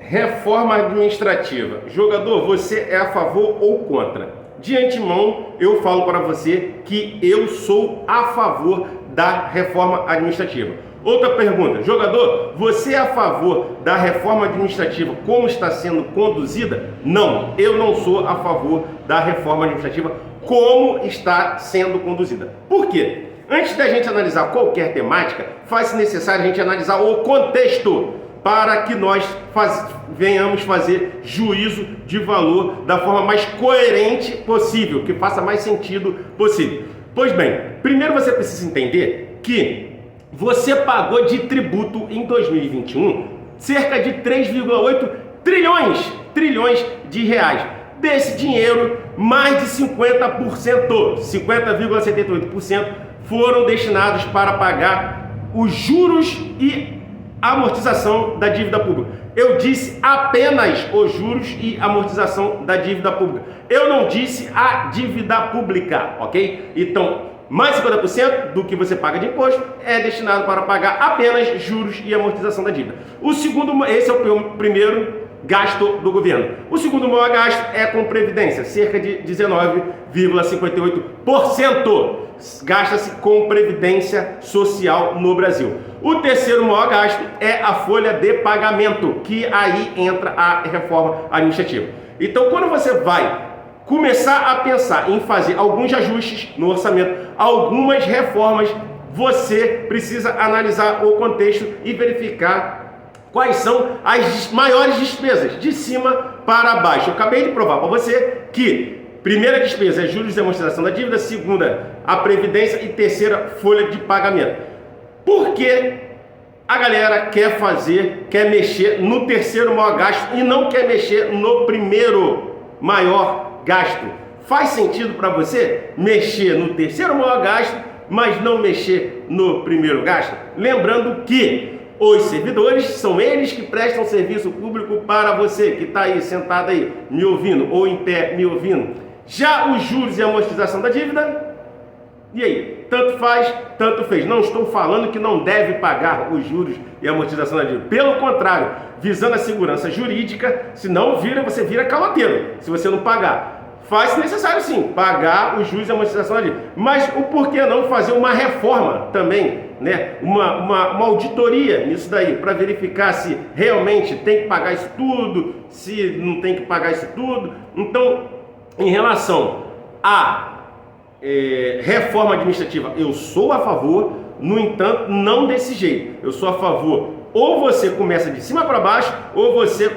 Reforma administrativa. Jogador, você é a favor ou contra? De antemão, eu falo para você que eu sou a favor da reforma administrativa. Outra pergunta, jogador, você é a favor da reforma administrativa como está sendo conduzida? Não, eu não sou a favor da reforma administrativa como está sendo conduzida. Por quê? Antes da gente analisar qualquer temática, faz-se necessário a gente analisar o contexto para que nós venhamos fazer juízo de valor da forma mais coerente possível, que faça mais sentido possível. Pois bem, primeiro você precisa entender que você pagou de tributo em 2021 cerca de 3,8 trilhões de reais. Desse dinheiro, mais de 50%, 50,78% foram destinados para pagar os juros e amortização da dívida pública. Eu disse apenas os juros e amortização da dívida pública. Eu não disse a dívida pública, ok? Então, mais 50% do que você paga de imposto é destinado para pagar apenas juros e amortização da dívida. Esse é o primeiro gasto do governo. O segundo maior gasto é com previdência, cerca de 19,58% gasta-se com previdência social no Brasil. O terceiro maior gasto é a folha de pagamento, que aí entra a reforma administrativa. Então, quando você vai começar a pensar em fazer alguns ajustes no orçamento, algumas reformas, você precisa analisar o contexto e verificar quais são as maiores despesas, de cima para baixo. Eu acabei de provar para você que primeira despesa é juros e amortização da dívida, segunda, a previdência e terceira, folha de pagamento. Por que a galera quer mexer no terceiro maior gasto e não quer mexer no primeiro maior gasto? Faz sentido para você mexer no terceiro maior gasto, mas não mexer no primeiro gasto? Lembrando que os servidores são eles que prestam serviço público para você, que está aí sentado aí, me ouvindo, ou em pé, me ouvindo. Já os juros e amortização da dívida, e aí? Tanto faz, tanto fez. Não estou falando que não deve pagar os juros e amortização da dívida. Pelo contrário, visando a segurança jurídica, se não você vira caloteiro, se você não pagar. Faz necessário sim, pagar os juros e amortização da dívida. Mas o porquê não fazer uma reforma também, né? Uma auditoria nisso daí, para verificar se realmente tem que pagar isso tudo, se não tem que pagar isso tudo. Então, em relação à reforma administrativa, eu sou a favor, no entanto, não desse jeito. Eu sou a favor, ou você começa de cima para baixo, ou você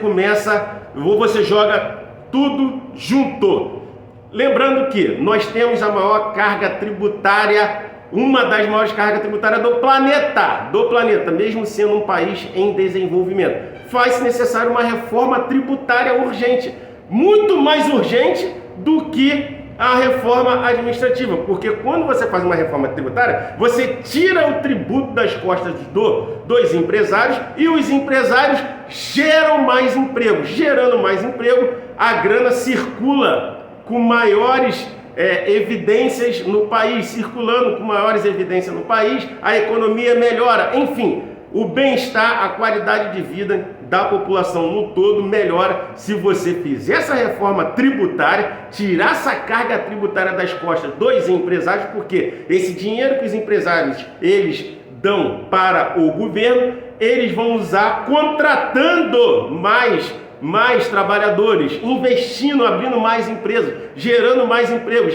joga tudo junto. Lembrando que nós temos a maior carga tributária, uma das maiores cargas tributárias do planeta, mesmo sendo um país em desenvolvimento. Faz-se necessário uma reforma tributária urgente, muito mais urgente do que a reforma administrativa, porque quando você faz uma reforma tributária, você tira o tributo das costas dos empresários e os empresários geram mais emprego. Gerando mais emprego, a grana circula com maiores evidências no país, circulando com maiores evidências no país, a economia melhora, enfim, o bem-estar, a qualidade de vida da população no todo melhora se você fizer essa reforma tributária, tirar essa carga tributária das costas dos empresários, porque esse dinheiro que os empresários eles dão para o governo, eles vão usar contratando mais trabalhadores, investindo, abrindo mais empresas, gerando mais emprego,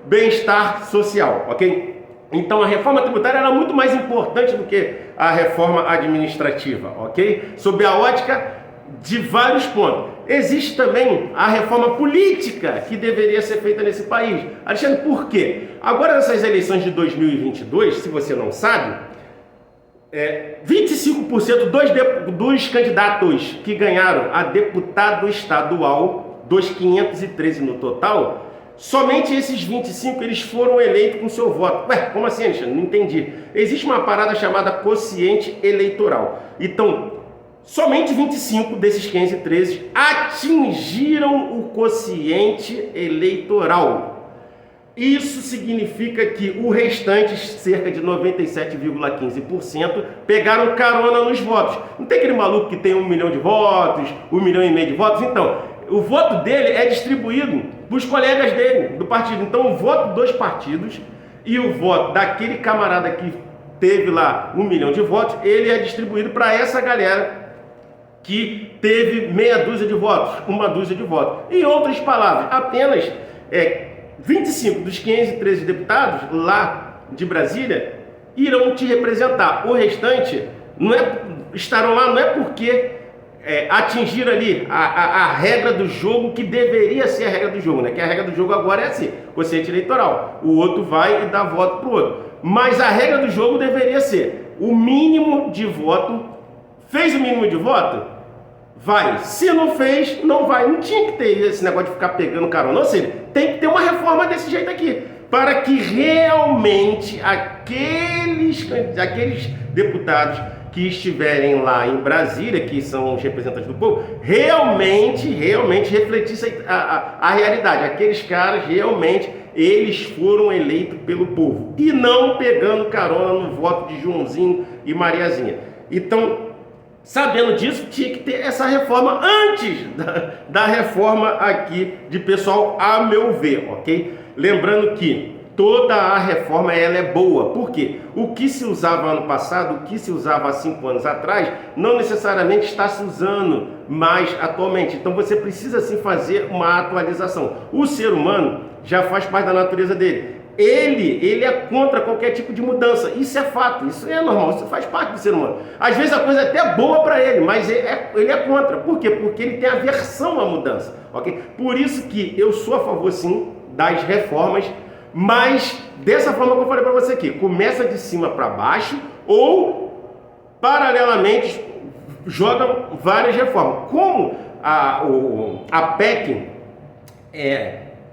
bem-estar social, ok? Então a reforma tributária era muito mais importante do que a reforma administrativa, ok? Sob a ótica de vários pontos. Existe também a reforma política que deveria ser feita nesse país. Alexandre, por quê? Agora nessas eleições de 2022, se você não sabe, 25% dos candidatos que ganharam a deputado estadual, dos 513 no total, somente esses 25 eles foram eleitos com seu voto. Ué, como assim, Alexandre? Não entendi. Existe uma parada chamada quociente eleitoral. Então, somente 25 desses 513 atingiram o quociente eleitoral. Isso significa que o restante, cerca de 97,15%, pegaram carona nos votos. Não tem aquele maluco que tem 1 milhão de votos, 1,5 milhão de votos? Então, o voto dele é distribuído para os colegas dele, do partido. Então, o voto dos partidos e o voto daquele camarada que teve lá 1 milhão de votos, ele é distribuído para essa galera que teve meia dúzia de votos, uma dúzia de votos. Em outras palavras, apenas 25 dos 513 deputados lá de Brasília irão te representar. O restante estarão lá não é porque atingir ali a regra do jogo que deveria ser a regra do jogo, né? Que a regra do jogo agora é assim, quociente eleitoral. O outro vai e dá voto para o outro. Mas a regra do jogo deveria ser o mínimo de voto. Fez o mínimo de voto? Vai. Se não fez, não vai. Não tinha que ter esse negócio de ficar pegando carona. Ou seja, tem que ter uma reforma desse jeito aqui, para que realmente aqueles deputados que estiverem lá em Brasília, que são os representantes do povo, realmente refletissem a realidade. Aqueles caras realmente, eles foram eleitos pelo povo, e não pegando carona no voto de Joãozinho e Mariazinha. Então, sabendo disso, tinha que ter essa reforma antes da reforma aqui de pessoal, a meu ver, ok? Lembrando que toda a reforma ela é boa. Por quê? O que se usava ano passado, o que se usava há 5 anos atrás, não necessariamente está se usando mais atualmente. Então você precisa sim fazer uma atualização. O ser humano já faz parte da natureza dele. Ele é contra qualquer tipo de mudança. Isso é fato, isso é normal, isso faz parte do ser humano. Às vezes a coisa é até boa para ele, mas ele é contra. Por quê? Porque ele tem aversão à mudança, ok? Por isso que eu sou a favor sim das reformas, mas dessa forma que eu falei para você aqui, começa de cima para baixo ou paralelamente jogam várias reformas. Como a PEC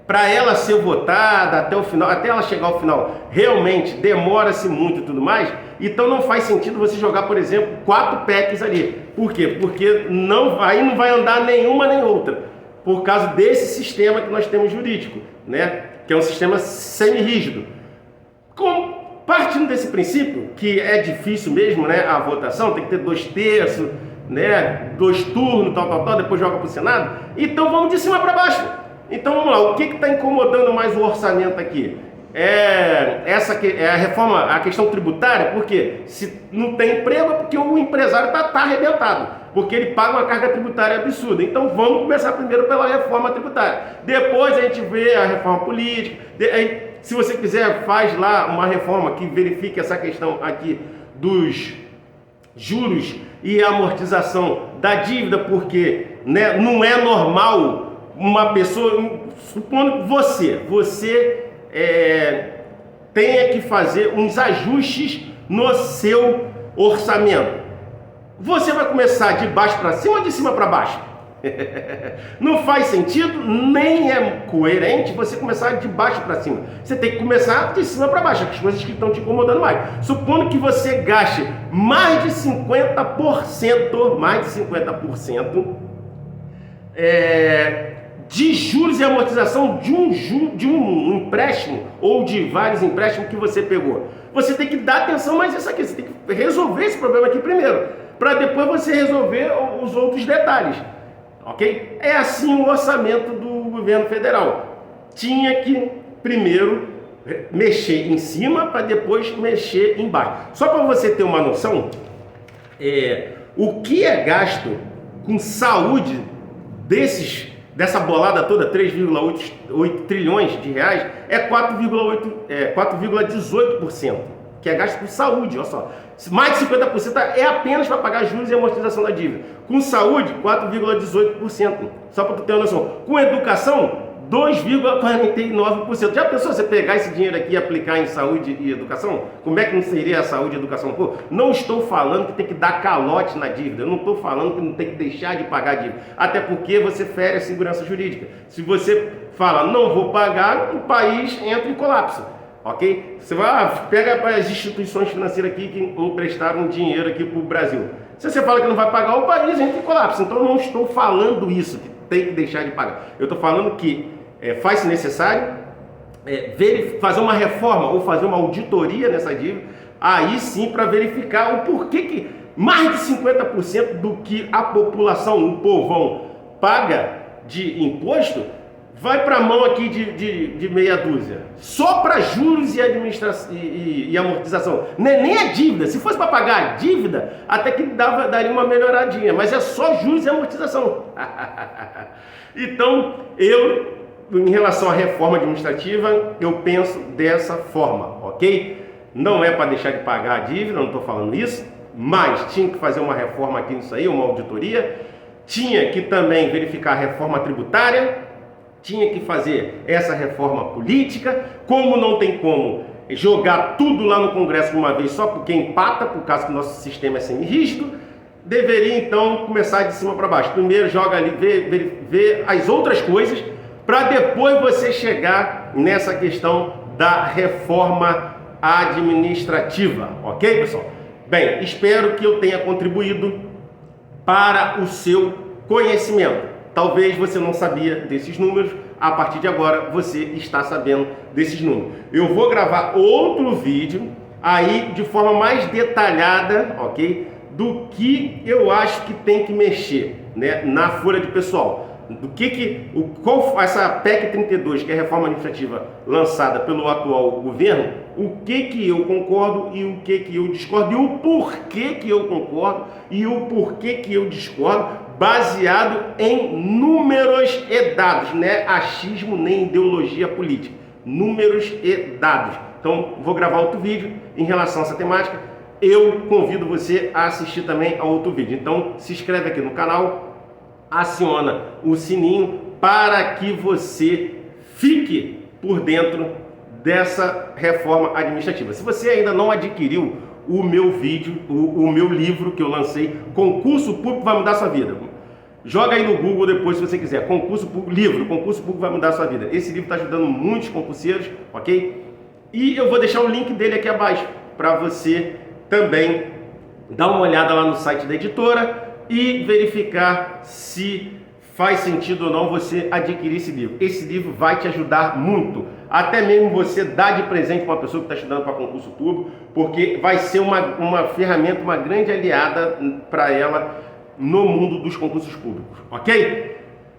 para ela ser votada até o final, até ela chegar ao final, realmente demora-se muito e tudo mais, então não faz sentido você jogar, por exemplo, 4 PECs ali. Por quê? Porque aí não vai andar nenhuma nem outra, por causa desse sistema que nós temos jurídico, né? Que é um sistema semi-rígido. Partindo desse princípio, que é difícil mesmo, né, a votação, tem que ter 2/3, né, 2 turnos, tal, depois joga para o Senado, então vamos de cima para baixo. Então vamos lá, o que está incomodando mais o orçamento aqui? A reforma, a questão tributária, porque se não tem emprego é porque o empresário está arrebentado, porque ele paga uma carga tributária absurda. Então vamos começar primeiro pela reforma tributária, depois a gente vê a reforma política. Se você quiser, faz lá uma reforma que verifique essa questão aqui dos juros e amortização da dívida, porque, né, não é normal uma pessoa, supondo que você tenha que fazer uns ajustes no seu orçamento. Você vai começar de baixo para cima ou de cima para baixo? Não faz sentido, nem é coerente você começar de baixo para cima. Você tem que começar de cima para baixo, as coisas que estão te incomodando mais. Supondo que você gaste mais de 50%, de juros e amortização de um empréstimo ou de vários empréstimos que você pegou. Você tem que dar atenção mais isso aqui, você tem que resolver esse problema aqui primeiro, para depois você resolver os outros detalhes, ok? É assim o orçamento do governo federal. Tinha que primeiro mexer em cima para depois mexer embaixo. Só para você ter uma noção, o que é gasto com saúde dessa bolada toda, 3,8 trilhões de reais, é 4,18%, que é gasto com saúde, olha só. Mais de 50% é apenas para pagar juros e amortização da dívida. Com saúde, 4,18%, só para tu ter uma noção. Com educação, 2,49%. Já pensou você pegar esse dinheiro aqui e aplicar em saúde e educação? Como é que não seria a saúde e educação? Pô, não estou falando que tem que dar calote na dívida, eu não estou falando que não tem que deixar de pagar a dívida, até porque você fere a segurança jurídica. Se você fala, não vou pagar, o país entra em colapso, ok? Você vai, pega as instituições financeiras aqui que emprestaram dinheiro aqui para o Brasil. Se você fala que não vai pagar, o país entra em colapso. Então eu não estou falando isso, que tem que deixar de pagar. Eu estou falando que faz-se necessário fazer uma reforma ou fazer uma auditoria nessa dívida, aí sim para verificar o porquê que mais de 50% do que a população, o povão, paga de imposto, vai para a mão aqui de meia dúzia, só para juros e amortização. Não é nem a dívida. Se fosse para pagar a dívida, até que daria uma melhoradinha, mas é só juros e amortização. Então, em relação à reforma administrativa, eu penso dessa forma, ok? Não é para deixar de pagar a dívida, não estou falando isso, mas tinha que fazer uma reforma aqui nisso aí, uma auditoria, tinha que também verificar a reforma tributária, tinha que fazer essa reforma política. Como não tem como jogar tudo lá no Congresso de uma vez só porque empata, por causa que o nosso sistema é semi-rígido, deveria então começar de cima para baixo. Primeiro joga ali, vê as outras coisas, para depois você chegar nessa questão da reforma administrativa, ok, pessoal? Bem, espero que eu tenha contribuído para o seu conhecimento. Talvez você não sabia desses números, a partir de agora você está sabendo desses números. Eu vou gravar outro vídeo aí de forma mais detalhada, ok? Do que eu acho que tem que mexer, né, na folha de pessoal. Qual essa PEC 32, que é a reforma administrativa lançada pelo atual governo, o que eu concordo e o que eu discordo, e o porquê que eu concordo e o porquê que eu discordo, baseado em números e dados, não é achismo nem ideologia política, números e dados. Então, vou gravar outro vídeo em relação a essa temática. Eu convido você a assistir também a outro vídeo. Então, se inscreve aqui no canal, aciona o sininho para que você fique por dentro dessa reforma administrativa. Se você ainda não adquiriu o meu vídeo, o meu livro que eu lancei, Concurso Público Vai Mudar Sua Vida, joga aí no Google depois se você quiser, Concurso Público Vai Mudar Sua Vida. Esse livro está ajudando muitos concurseiros, ok? E eu vou deixar o link dele aqui abaixo para você também dar uma olhada lá no site da editora e verificar se faz sentido ou não você adquirir esse livro. Esse livro vai te ajudar muito, até mesmo você dar de presente para uma pessoa que está estudando para concurso público, porque vai ser uma ferramenta, uma grande aliada para ela no mundo dos concursos públicos, ok?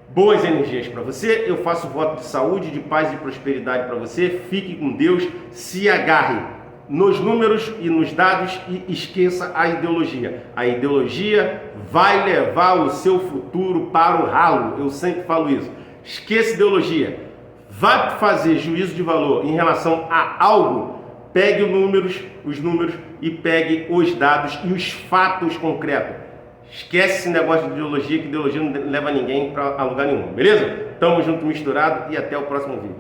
Boas energias para você, eu faço voto de saúde, de paz e prosperidade para você. Fique com Deus, se agarre nos números e nos dados e esqueça a ideologia. A ideologia vai levar o seu futuro para o ralo, eu sempre falo isso. Esqueça ideologia, vai fazer juízo de valor em relação a algo, pegue os números e pegue os dados e os fatos concretos. Esquece esse negócio de ideologia, que ideologia não leva ninguém para lugar nenhum, beleza? Tamo junto, misturado, e até o próximo vídeo.